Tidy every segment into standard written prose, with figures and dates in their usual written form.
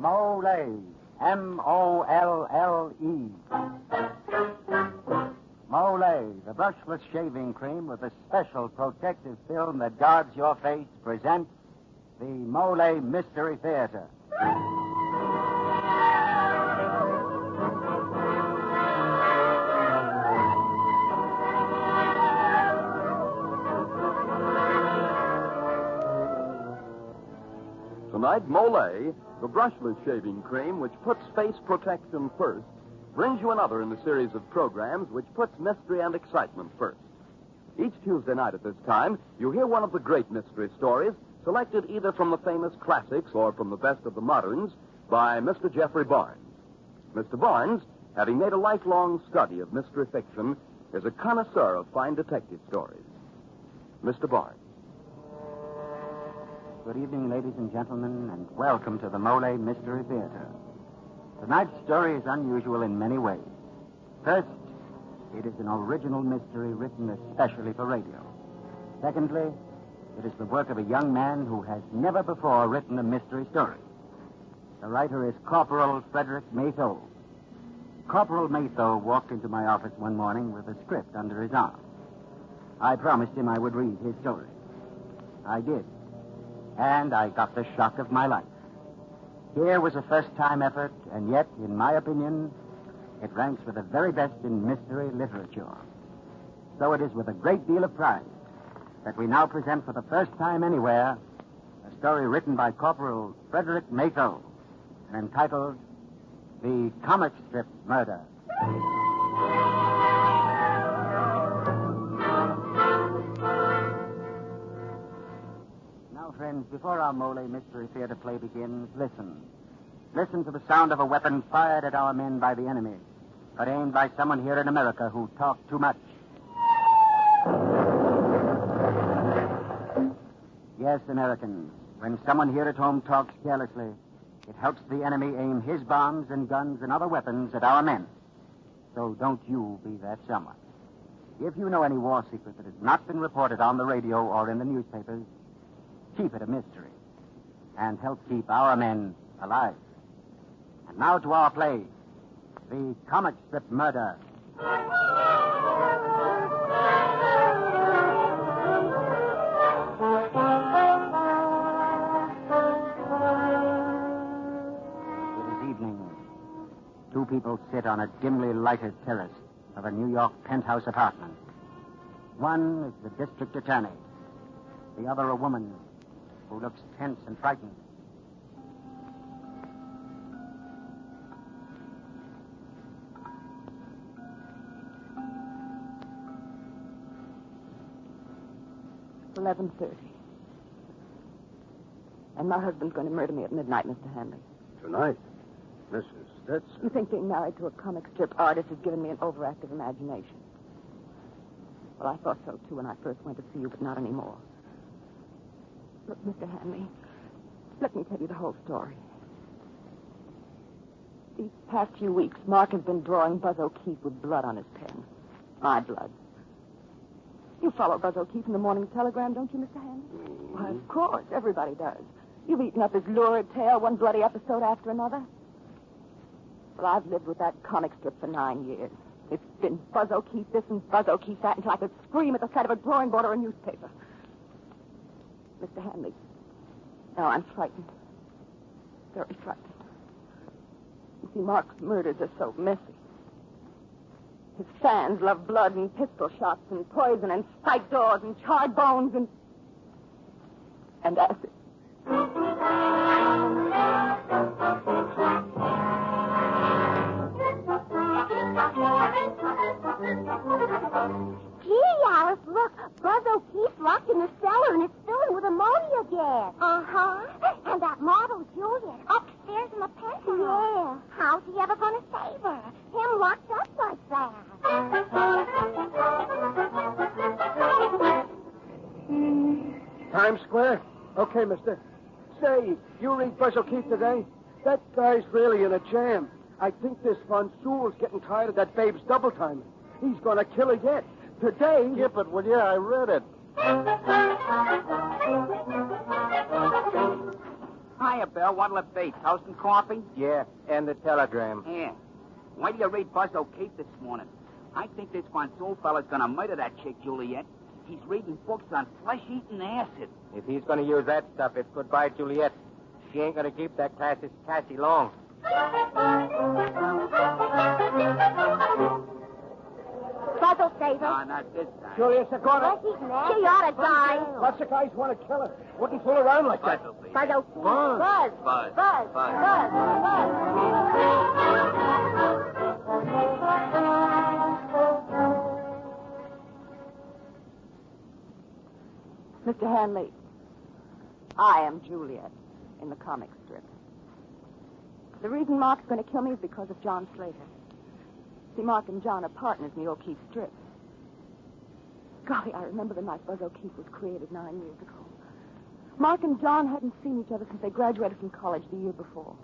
Molle. M-O-L-L-E. Molle, the brushless shaving cream with a special protective film that guards your face, presents the Molle Mystery Theater. Tonight, Molle, the brushless shaving cream which puts face protection first, brings you another in the series of programs which puts mystery and excitement first. Each Tuesday night at this time, you hear one of the great mystery stories selected either from the famous classics or from the best of the moderns by Mr. Jeffrey Barnes. Mr. Barnes, having made a lifelong study of mystery fiction, is a connoisseur of fine detective stories. Mr. Barnes. Good evening, ladies and gentlemen, and welcome to the Molle Mystery Theater. Tonight's story is unusual in many ways. First, it is an original mystery written especially for radio. Secondly, it is the work of a young man who has never before written a mystery story. The writer is Corporal Frederick Maytho. Corporal Maytho walked into my office one morning with a script under his arm. I promised him I would read his story. I did. And I got the shock of my life. Here was a first-time effort, and yet, in my opinion, it ranks with the very best in mystery literature. So it is with a great deal of pride that we now present for the first time anywhere a story written by Corporal Frederick Maytho and entitled The Comic Strip Murder. Friends, before our Molle Mystery Theater play begins, listen. Listen to the sound of a weapon fired at our men by the enemy, but aimed by someone here in America who talked too much. Yes, Americans, when someone here at home talks carelessly, it helps the enemy aim his bombs and guns and other weapons at our men. So don't you be that someone. If you know any war secret that has not been reported on the radio or in the newspapers, keep it a mystery, and help keep our men alive. And now to our play, The Comic Strip Murder. It is evening. Two people sit on a dimly lighted terrace of a New York penthouse apartment. One is the district attorney, the other a woman who looks tense and frightened. It's 11:30. And my husband's going to murder me at midnight, Mr. Hanley. Tonight? Mrs. That's... You think being married to a comic strip artist has given me an overactive imagination? Well, I thought so, too, when I first went to see you, but not anymore. Look, Mr. Hanley, let me tell you the whole story. These past few weeks, Mark has been drawing Buzz O'Keefe with blood on his pen. My blood. You follow Buzz O'Keefe in the Morning Telegram, don't you, Mr. Hanley? Mm-hmm. Why, of course. Everybody does. You've eaten up his lurid tale, one bloody episode after another. Well, I've lived with that comic strip for 9 years. It's been Buzz O'Keefe this and Buzz O'Keefe that until I could scream at the sight of a drawing board or a newspaper. Mr. Hanley, now I'm frightened. Very frightened. You see, Mark's murders are so messy. His fans love blood and pistol shots and poison and spiked doors and charred bones and acid. Gee, Alice, look. Buzz O'Keefe's locked in the cellar and it's filling with ammonia gas. Uh-huh. And that model, Juliet, upstairs in the penthouse. Yeah. How's he ever going to save her? Him locked up like that. Times Square? Okay, mister. Say, you read Buzz O'Keefe today? That guy's really in a jam. I think this Von Sewell's getting tired of that babe's double-timing. He's going to kill her yet. Today... Skip it, will you? I read it. Hiya, Bill. What'll it be? Toast and coffee? Yeah, and the telegram. Yeah. Why do you read Buzz O'Keefe this morning? I think this Fonsoul fella's gonna murder that chick, Juliet. He's reading books on flesh-eating acid. If he's going to use that stuff, it's goodbye, Juliet. She ain't going to keep that Cassie long. Buzz will save her. No, not this time. Juliet, they're going to... She ought to die. Lots of guys want to kill her. Wouldn't fool around like Buzz that. will be. Buzz will... Buzz. Buzz. Buzz. Buzz. Buzz. Mr. Hanley, I am Juliet in the comic strip. The reason Mark's going to kill me is because of John Slater. See, Mark and John are partners in the O'Keefe strip. Golly, I remember the night Buzz O'Keefe was created 9 years ago. Mark and John hadn't seen each other since they graduated from college the year before.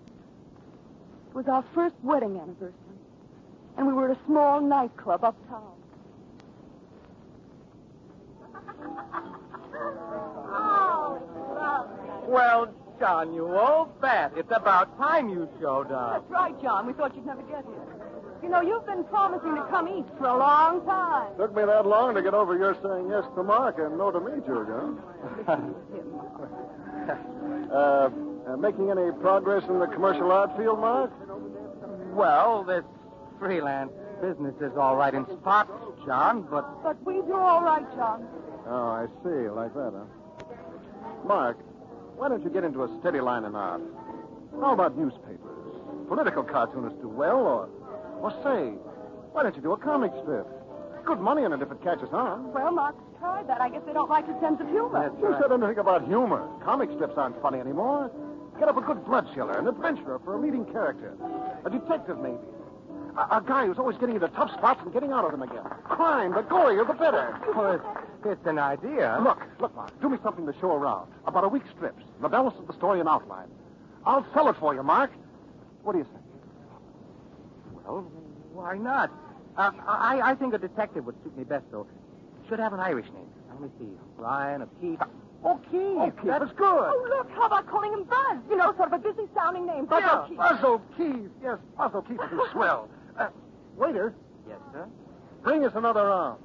It was our first wedding anniversary, and we were at a small nightclub uptown. Well, John, you old bat. It's about time you showed up. That's right, John. We thought you'd never get here. You know, you've been promising to come east for a long time. Took me that long to get over your saying yes to Mark and no to me, Julia. Making any progress in the commercial art field, Mark? Well, this freelance business is all right in spots, John, but... But we do all right, John. Oh, I see. Like that, huh? Mark, why don't you get into a steady line in art? How about newspapers? Political cartoonists do well, or say, why don't you do a comic strip? Good money in it if it catches on. Well, Mark's tried that. I guess they don't like his sense of humor. Who said anything about humor? Comic strips aren't funny anymore. Get up a good blood chiller, an adventurer for a leading character. A detective, maybe. A guy who's always getting into tough spots and getting out of them again. Crime, the gorier, the better. Well, it's an idea. Look, Mark, do me something to show around. About a week's strips. The balance of the story and outline. I'll sell it for you, Mark. What do you think? Well, why not? I think a detective would suit me best, though. Should have an Irish name. Let me see. Ryan, O'Keefe. O'Keefe. That's good. Oh, look, how about calling him Buzz? You know, sort of a busy-sounding name. Buzz O'Keefe. Buzz O'Keefe. Yes, Buzz O'Keefe is swell. Waiter, Yes, sir? bring us another round.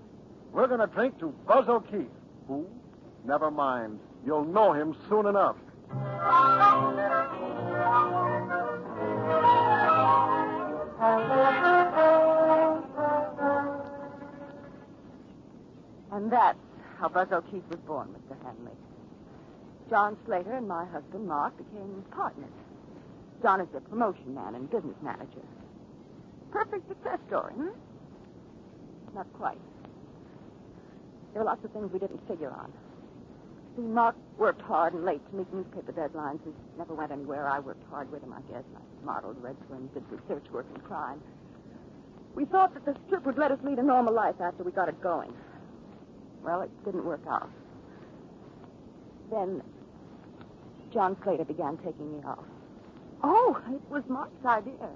We're going to drink to Buzz O'Keefe. Who? Never mind. You'll know him soon enough. And that's how Buzz O'Keefe was born, Mr. Hanley. John Slater and my husband, Mark, became partners. John is the promotion man and business manager. Perfect success story, Not quite. There were lots of things we didn't figure on. See, Mark worked hard and late to meet newspaper deadlines. He never went anywhere. I worked hard with him, I guess. I modeled Red Twins, did research work in crime. We thought that the strip would let us lead a normal life after we got it going. Well, it didn't work out. Then John Slater began taking me off. Oh, it was Mark's idea.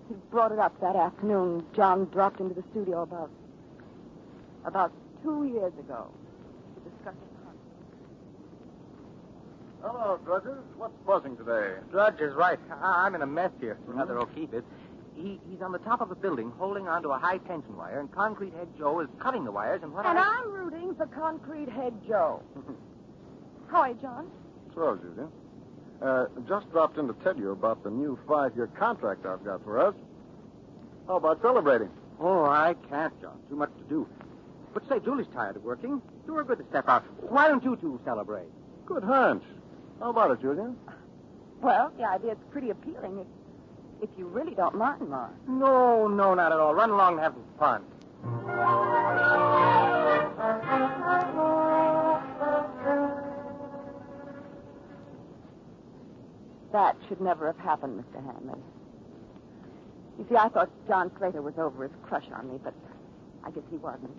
He brought it up that afternoon. John dropped into the studio about 2 years ago to discuss a contract. Hello, Drudges. What's buzzing today? Drudge is right. I'm in a mess here. Brother O'Keefe is. He's on the top of a building holding onto a high-tension wire, and Concrete Head Joe is cutting the wires, and I'm rooting for Concrete Head Joe. How are you, John? Swell, Julia. Just dropped in to tell you about the new 5-year contract I've got for us. How about celebrating? Oh, I can't, John. Too much to do. But say, Julie's tired of working. Do her good to step out. Why don't you two celebrate? Good hunch. How about it, Julia? Well, the idea's pretty appealing if you really don't mind, Mark. No, not at all. Run along and have some fun. That should never have happened, Mr. Hanley. You see, I thought John Slater was over his crush on me, but I guess he wasn't.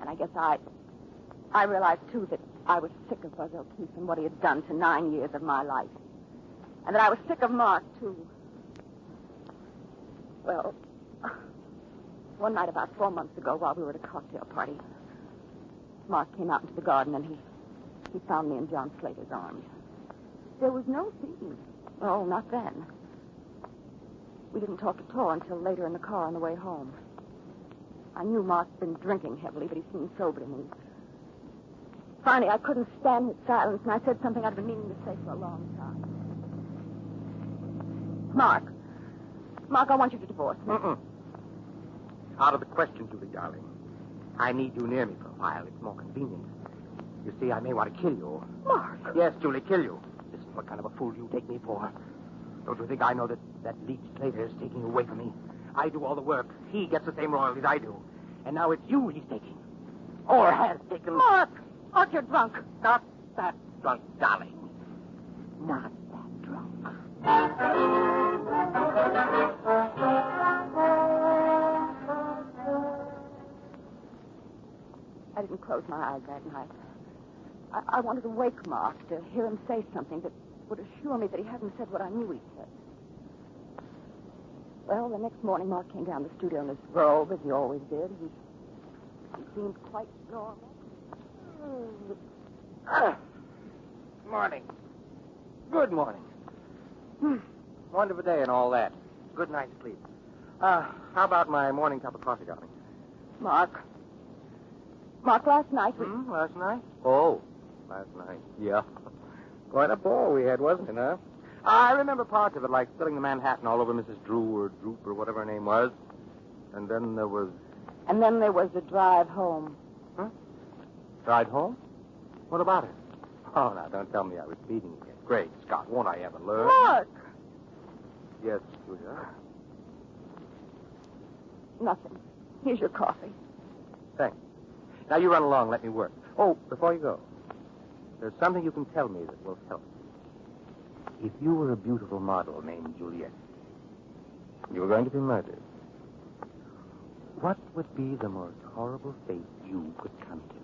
And I guess I realized, too, that I was sick of Buzz O'Keefe and what he had done to 9 years of my life. And that I was sick of Mark, too. Well, one night about 4 months ago, while we were at a cocktail party, Mark came out into the garden and he found me in John Slater's arms. There was no scene. Oh, not then. We didn't talk at all until later in the car on the way home. I knew Mark's been drinking heavily, but he seemed sober to me. Finally, I couldn't stand his silence, and I said something I'd been meaning to say for a long time. Mark, I want you to divorce me. Out of the question, Julie, darling. I need you near me for a while. It's more convenient. You see, I may want to kill you. Mark! Yes, Julie, kill you. This is what kind of a fool you take me for. Don't you think I know that leech Slater is taking you away from me? I do all the work. He gets the same royalties I do. And now it's you he's taking. Or has taken. Mark, you're drunk. Not that drunk, darling. Not that drunk. I didn't close my eyes that night. I wanted to wake Mark, to hear him say something that would assure me that he hadn't said what I knew he'd said. Well, the next morning, Mark came down to the studio in his robe, as he always did. He seemed quite normal. Morning. Good morning. Wonderful day and all that. Good night's sleep. How about my morning cup of coffee, darling? Mark, last night we... Last night? Oh, last night. Yeah. Quite a ball we had, wasn't it, huh? I remember parts of it, like spilling the Manhattan all over Mrs. Drew or Droop or whatever her name was. And then there was... And then there was the drive home. Huh? Drive home? What about it? Oh, now, don't tell me I was speeding again. Great Scott, won't I ever learn? Mark! Yes, sweetheart. Nothing. Here's your coffee. Thanks. Now, you run along. Let me work. Oh, before you go, there's something you can tell me that will help. If you were a beautiful model named Juliet, you were going to be murdered, what would be the most horrible fate you could contemplate?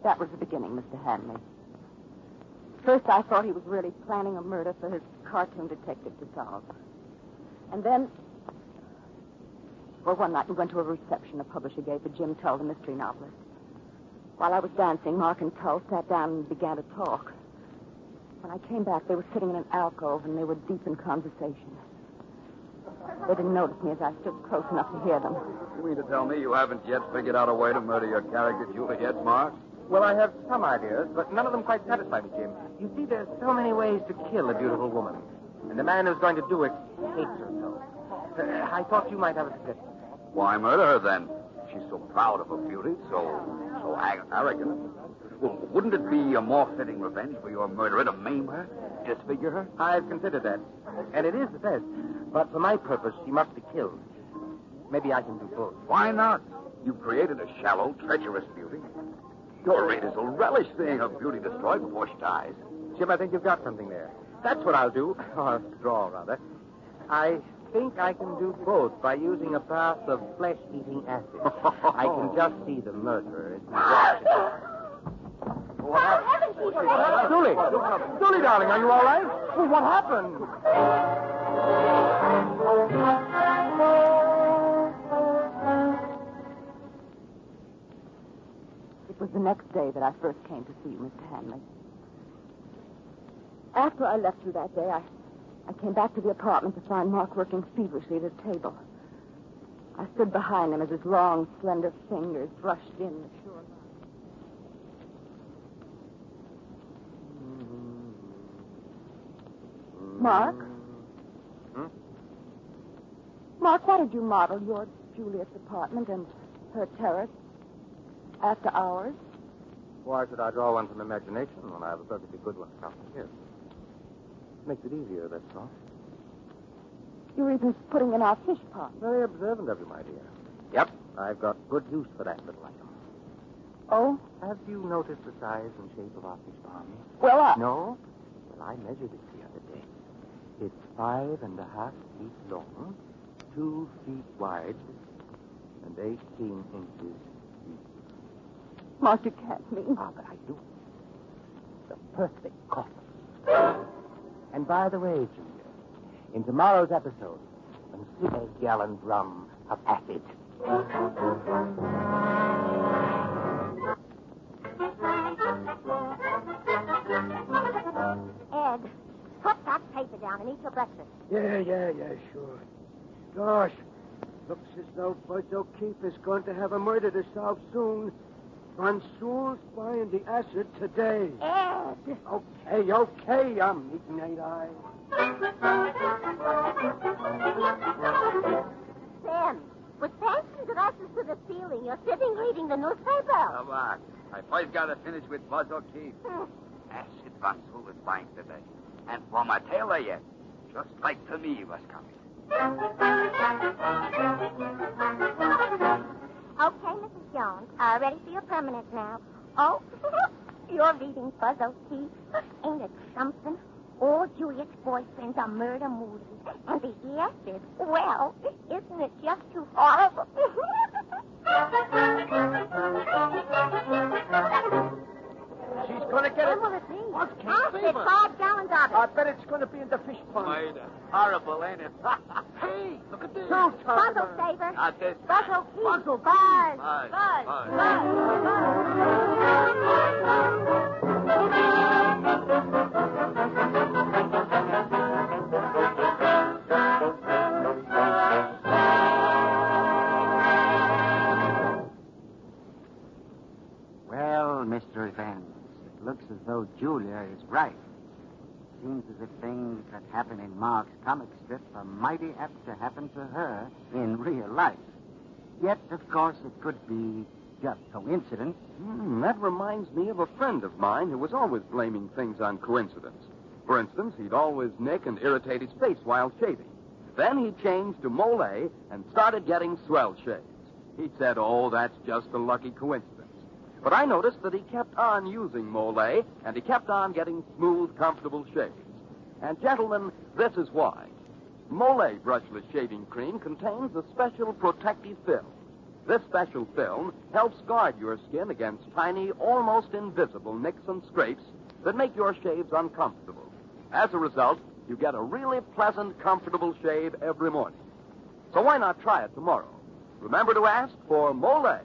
That was the beginning, Mr. Hanley. First, I thought he was really planning a murder for his cartoon detective to solve. And then, well, one night we went to a reception a publisher gave for Jim Tull, the mystery novelist. While I was dancing, Mark and Tull sat down and began to talk. When I came back, they were sitting in an alcove, and they were deep in conversation. They didn't notice me as I stood close enough to hear them. You mean to tell me you haven't yet figured out a way to murder your character, Juliet, Mark? Well, I have some ideas, but none of them quite satisfy me, Jim. You see, there's so many ways to kill a beautiful woman. And the man who's going to do it hates her so. I thought you might have a suggestion. Why murder her, then? She's so proud of her beauty, so arrogant. Well, wouldn't it be a more fitting revenge for your murderer to maim her? Disfigure her? I've considered that. And it is the best. But for my purpose, she must be killed. Maybe I can do both. Why not? You've created a shallow, treacherous beauty. Your readers will relish seeing her beauty destroyed before she dies. Jim, I think you've got something there. That's what I'll do. Or draw, rather. I think I can do both by using a bath of flesh-eating acid. I can just see the murderer as he watches. What happened? Julie, darling, are you all right? Well, what happened? It was the next day that I first came to see you, Mr. Hanley. After I left you that day, I came back to the apartment to find Mark working feverishly at his table. I stood behind him as his long, slender fingers brushed in the sure line. Mark? Mark, why did you model your Juliet's apartment and her terrace after hours? Why should I draw one from imagination when I have a perfectly good one out here? Makes it easier, that's all. You were even putting in our fish pond. Very observant of you, my dear. Yep, I've got good use for that little item. Oh? Have you noticed the size and shape of our fish pond? Well, No? Well, I measured it the other day. It's 5.5 feet long, 2 feet wide, and 18 inches deep. Mark, you can't mean. Ah, but I do. The perfect coffin. And by the way, Junior, in tomorrow's episode when 6 gallon drum of acid. Ed, put that paper down and eat your breakfast. Yeah, sure. Gosh, looks as though Buzz O'Keefe is going to have a murder to solve soon. Von Sewell's buying the acid today. Ed! Okay, I'm eating, ain't I? Sam, with passion glasses to the ceiling, you're sitting reading the newspaper. Come on. I first got to finish with Buzz O'Keefe. Acid Von Sewell is buying today. And from a tailor yet. Just like to me he was coming. Okay, Mrs. Jones. Ready for your permanent now. Oh, you're reading Buzz O'Keefe. Ain't it something? All Juliet's boyfriends are murder movies. And the acid, well, isn't it just too horrible? She's going to get it. What will it be? What's Acid, 5 gallons of it. I bet it's going to be in the fish pond. Murder. Horrible, ain't it? Hey, look at this. Puzzle saver. Not this. Buzz O'Keefe. Buzz O'Keefe. Buzz. Buzz. Well, Mr. Evans, it looks as though Julia is right. Seems as if things that happen in Mark's comic strip are mighty apt to happen to her in real life. Yet, of course, it could be just coincidence. That reminds me of a friend of mine who was always blaming things on coincidence. For instance, he'd always nick and irritate his face while shaving. Then he changed to Molle and started getting swell shaves. He said, oh, that's just a lucky coincidence. But I noticed that he kept on using Molle, and he kept on getting smooth, comfortable shaves. And, gentlemen, this is why. Molle brushless shaving cream contains a special protective film. This special film helps guard your skin against tiny, almost invisible nicks and scrapes that make your shaves uncomfortable. As a result, you get a really pleasant, comfortable shave every morning. So why not try it tomorrow? Remember to ask for Molle,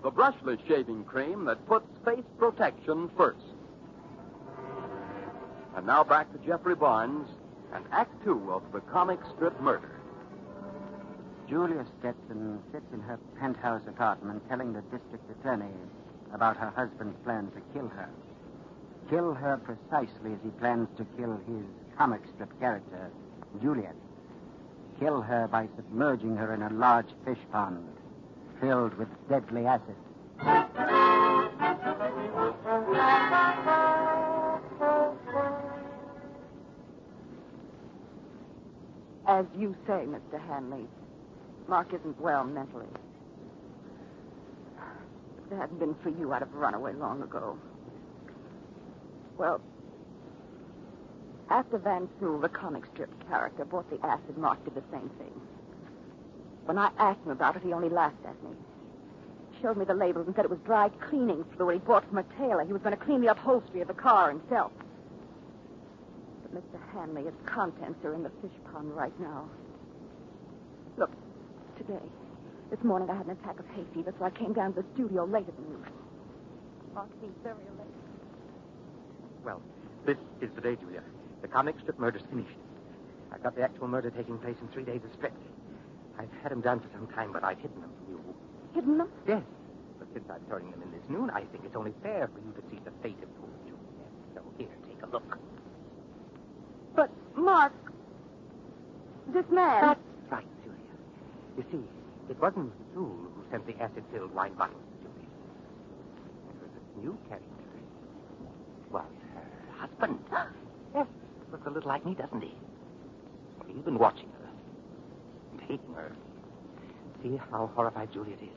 the brushless shaving cream that puts face protection first. And now back to Jeffrey Barnes and Act 2 of the comic strip Murder. Julia Stetson sits in her penthouse apartment telling the district attorney about her husband's plan to kill her. Kill her precisely as he plans to kill his comic strip character, Juliet. Kill her by submerging her in a large fish pond filled with deadly acid. As you say, Mr. Hanley, Mark isn't well mentally. If it hadn't been for you, I'd have run away long ago. Well, after Van Sewell, the comic strip character, bought the acid, Mark did the same thing. When I asked him about it, he only laughed at me. He showed me the labels and said it was dry cleaning fluid he bought from a tailor. He was going to clean the upholstery of the car himself. But, Mr. Hanley, its contents are in the fish pond right now. Look, this morning I had an attack of hay fever, so I came down to the studio later than usual. Mark seems very late. Well, this is the day, Julia. The comic strip murder's finished. I've got the actual murder taking place in 3 days of script. I've had them done for some time, but I've hidden them from you. Hidden them? Yes. But since I'm turning them in this noon, I think it's only fair for you to see the fate of poor Julia. So here, take a look. But, Mark, this man... That's right, Julia. You see, it wasn't Sewell who sent the acid-filled wine bottles to Julia. It was this new character. Was her husband. Yes, looks a little like me, doesn't he? Well, he's been watching her and hating her. See how horrified Juliet is.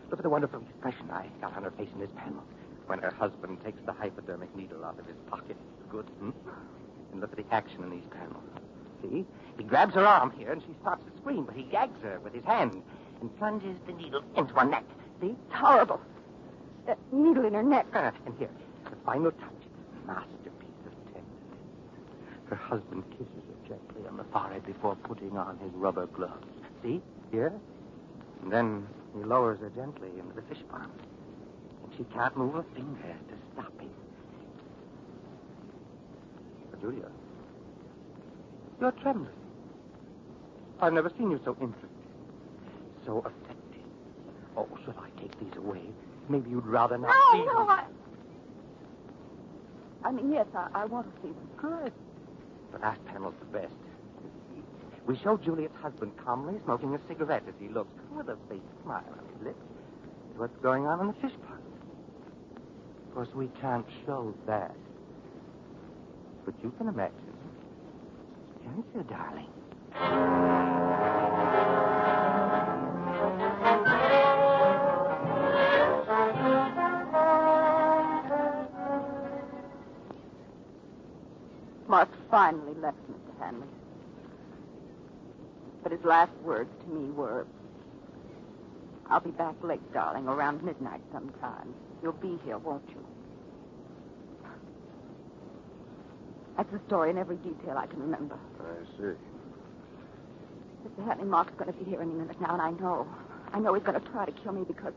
Look at the wonderful expression I got on her face in this panel when her husband takes the hypodermic needle out of his pocket. Good, And look at the action in these panels. See? He grabs her arm here, and she starts to scream, but he gags her with his hand and plunges the needle into her neck. See? It's horrible. That needle in her neck. And here, the final touch. Masterpiece of tenderness. Her husband kisses her gently on the forehead before putting on his rubber gloves. See? Here? And then he lowers her gently into the fish pond. And she can't move a finger to stop him. But Julia, you're trembling. I've never seen you so interested, so affected. Oh, should I take these away? Maybe you'd rather not see them. No, I mean, yes, I want to see them. Good. The last panel's the best. We show Juliet's husband calmly smoking a cigarette as he looks with a faint smile on his lips at what's going on in the fish pond. Of course, we can't show that. But you can imagine. Can't you, darling? Mark finally left Mr. Hanley. But his last words to me were, I'll be back late, darling, around midnight sometime. You'll be here, won't you? That's the story in every detail I can remember. I see. Mr. Hanley, Mark's going to be here any minute now, and I know he's going to try to kill me because,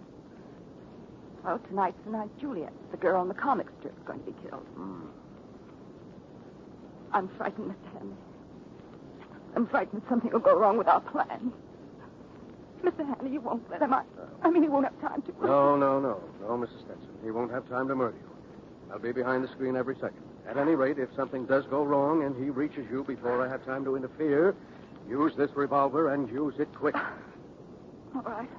well, tonight's the night Juliet, the girl on the comic strip, is going to be killed. I'm frightened, Mr. Hanley. I'm frightened something will go wrong with our plans. Mr. Hanley, you won't let him. I mean, he won't have time to. No, Mrs. Stetson. He won't have time to murder you. I'll be behind the screen every second. At any rate, if something does go wrong and he reaches you before I have time to interfere, use this revolver and use it quick. All right.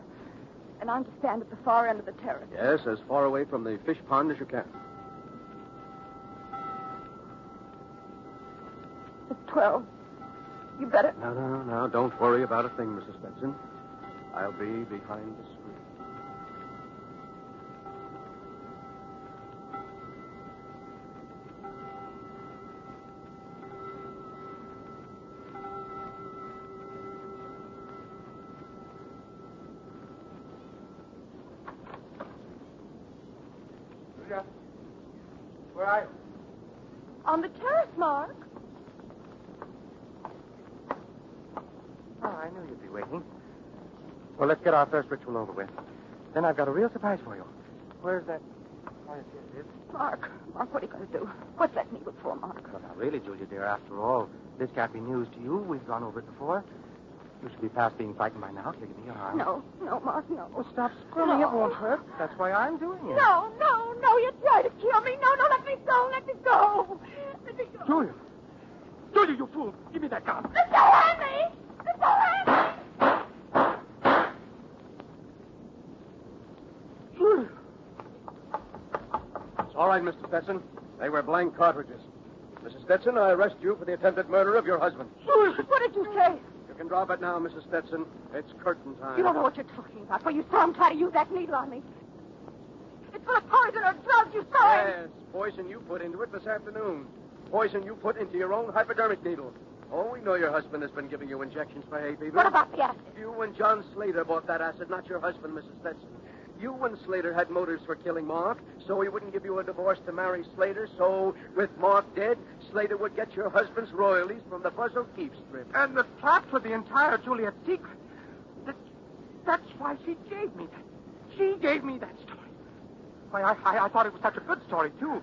And I'm to stand at the far end of the terrace. Yes, as far away from the fish pond as you can. It's 12. You better. No. Don't worry about a thing, Mrs. Stetson. I'll be behind the screen. Julia, where are you? On the terrace, Mark. Oh, I knew you'd be waiting. Well, let's get our first ritual over with. Then I've got a real surprise for you. Where's that? Oh, yes, it is. Mark, what are you going to do? What's that needle for, Mark? Well, now, really, Julia, dear, after all, this can't be news to you. We've gone over it before. You should be past being frightened by now. Here, give me your arm. No, Mark, no. Oh, stop squirming. No. It won't hurt. That's why I'm doing it. No, you tried to kill me. No, let me go. Let me go. Julia, you fool. Give me that gun. Mr. Hanley! Mr. Hanley! Julia. It's all right, Mr. Stetson. They were blank cartridges. Mrs. Stetson, I arrest you for the attempted murder of your husband. What did you say? You can drop it now, Mrs. Stetson. It's curtain time. You don't know what you're talking about. Well, you saw him try to use that needle on me. It's full of poison or drugs. You saw him. Yes, poison you put into it this afternoon. Poison you put into your own hypodermic needle. Oh, we know your husband has been giving you injections for hay fever. What about the acid? You and John Slater bought that acid, not your husband, Mrs. Stetson. You and Slater had motives for killing Mark, so he wouldn't give you a divorce to marry Slater, so with Mark dead, Slater would get your husband's royalties from the Buzz O'Keefe strip. And the trap for the entire Juliet secret. That's why she gave me that. She gave me that story. Why, I thought it was such a good story, too.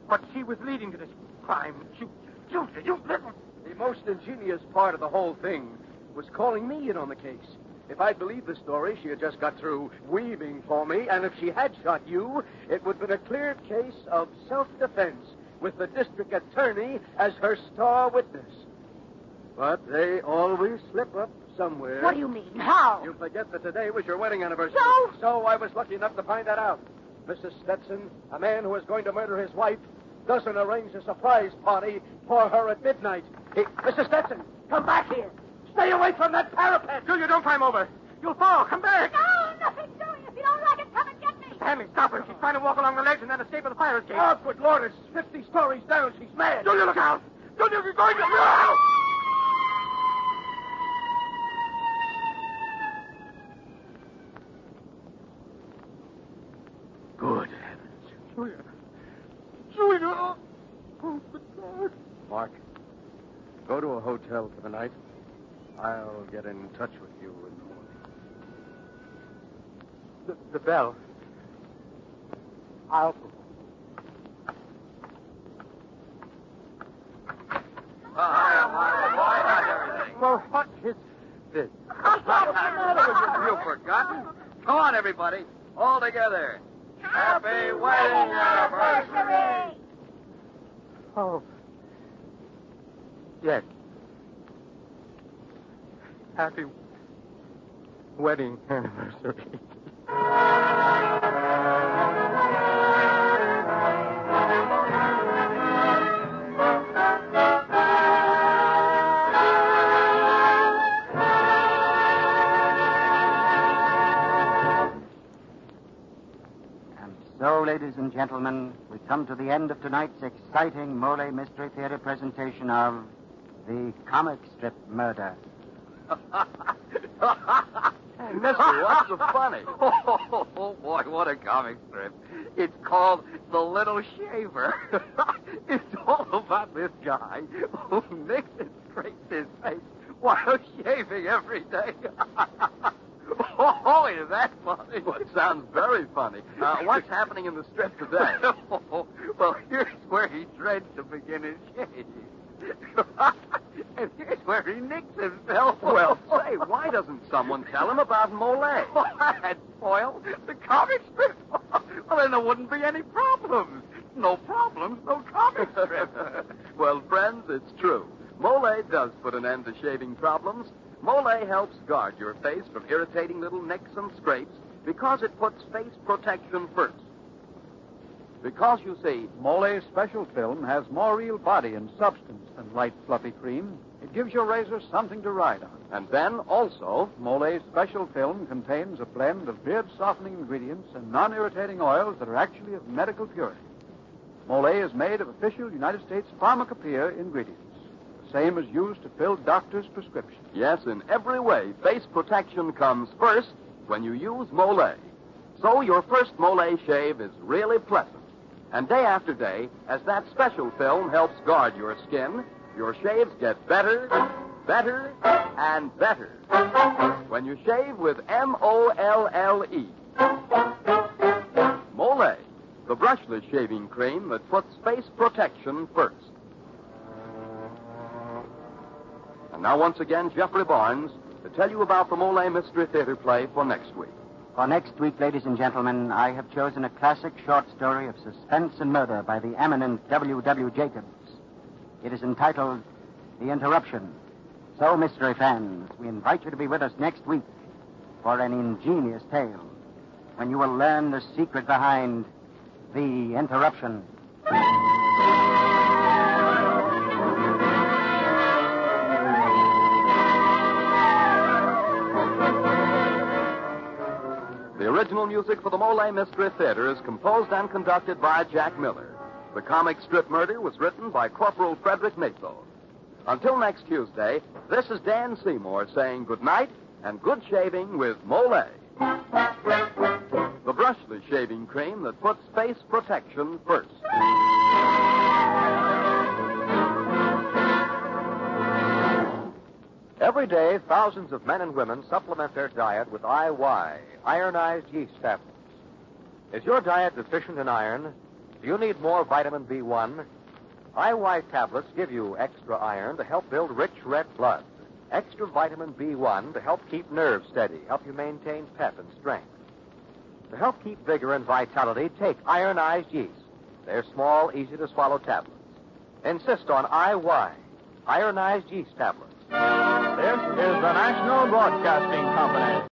But she was leading to this crime. Julia, you listen. The most ingenious part of the whole thing was calling me in on the case. If I'd believed the story, she had just got through weaving for me, and if she had shot you, it would have been a clear case of self-defense with the district attorney as her star witness. But they always slip up somewhere. What do you mean? How? You forget that today was your wedding anniversary. So I was lucky enough to find that out. Mrs. Stetson, a man who is going to murder his wife, doesn't arrange a surprise party for her at midnight. Mrs. Stetson, come back here. Stay away from that parapet. Julia, don't climb over. You'll fall. Come back. No, nothing doing. If you don't like it, come and get me. Stanley, stop her. She's trying to walk along the ledge and then escape with the fire escape. Oh, good Lord, it's 50 stories down. She's mad. Julia, look out. Julia, you're going to... No! Good heavens. Julia. Oh, good Lord. Mark, hotel for the night. I'll get in touch with you in the morning. The bell. I'll... Well, what is this? You've forgotten? Come on, everybody. All together. Happy wedding anniversary! Oh. Yes. Happy wedding anniversary. So, ladies and gentlemen, we come to the end of tonight's exciting Molle Mystery Theater presentation of The Comic Strip Murder. Hey, mister, what's so funny? Oh, boy, what a comic strip. It's called The Little Shaver. It's all about this guy who nicks and scrapes his face while shaving every day. Oh, is that funny? Well, it sounds very funny. What's happening in the strip today? Well, here's where he dreads to begin his shave. And here's where he nicks himself. Well, say, why doesn't someone tell him about Molle? That'd spoil the comic strip. Well, then there wouldn't be any problems. No problems, no comic strip. Well, friends, it's true. Molle does put an end to shaving problems. Molle helps guard your face from irritating little nicks and scrapes because it puts face protection first. Because, you see, Molle's special film has more real body and substance than light, fluffy cream. It gives your razor something to ride on. and then also, Molle's special film contains a blend of beard-softening ingredients and non-irritating oils that are actually of medical purity. Molle is made of official United States pharmacopoeia ingredients, the same as used to fill doctors' prescriptions. yes, in every way, face protection comes first when you use Molle. So your first Molle shave is really pleasant. And day after day, as that special film helps guard your skin, your shaves get better, better, and better. When you shave with M-O-L-L-E. Molle, the brushless shaving cream that puts face protection first. And now, once again, Jeffrey Barnes to tell you about the Molle Mystery Theater play for next week. For next week, ladies and gentlemen, I have chosen a classic short story of suspense and murder by the eminent W.W. Jacobs. It is entitled The Interruption. So, mystery fans, we invite you to be with us next week for an ingenious tale when you will learn the secret behind The Interruption. The original music for the Molle Mystery Theater is composed and conducted by Jack Miller. The comic strip Murder was written by Corporal Frederick Matho. Until next Tuesday, this is Dan Seymour saying good night and good shaving with Molle. The brushless shaving cream that puts face protection first. Every day, thousands of men and women supplement their diet with IY, ironized yeast tablets. Is your diet deficient in iron? Do you need more vitamin B1? IY tablets give you extra iron to help build rich red blood, extra vitamin B1 to help keep nerves steady, help you maintain pep and strength. To help keep vigor and vitality, take ironized yeast. They're small, easy-to-swallow tablets. Insist on IY, ironized yeast tablets. This is the National Broadcasting Company.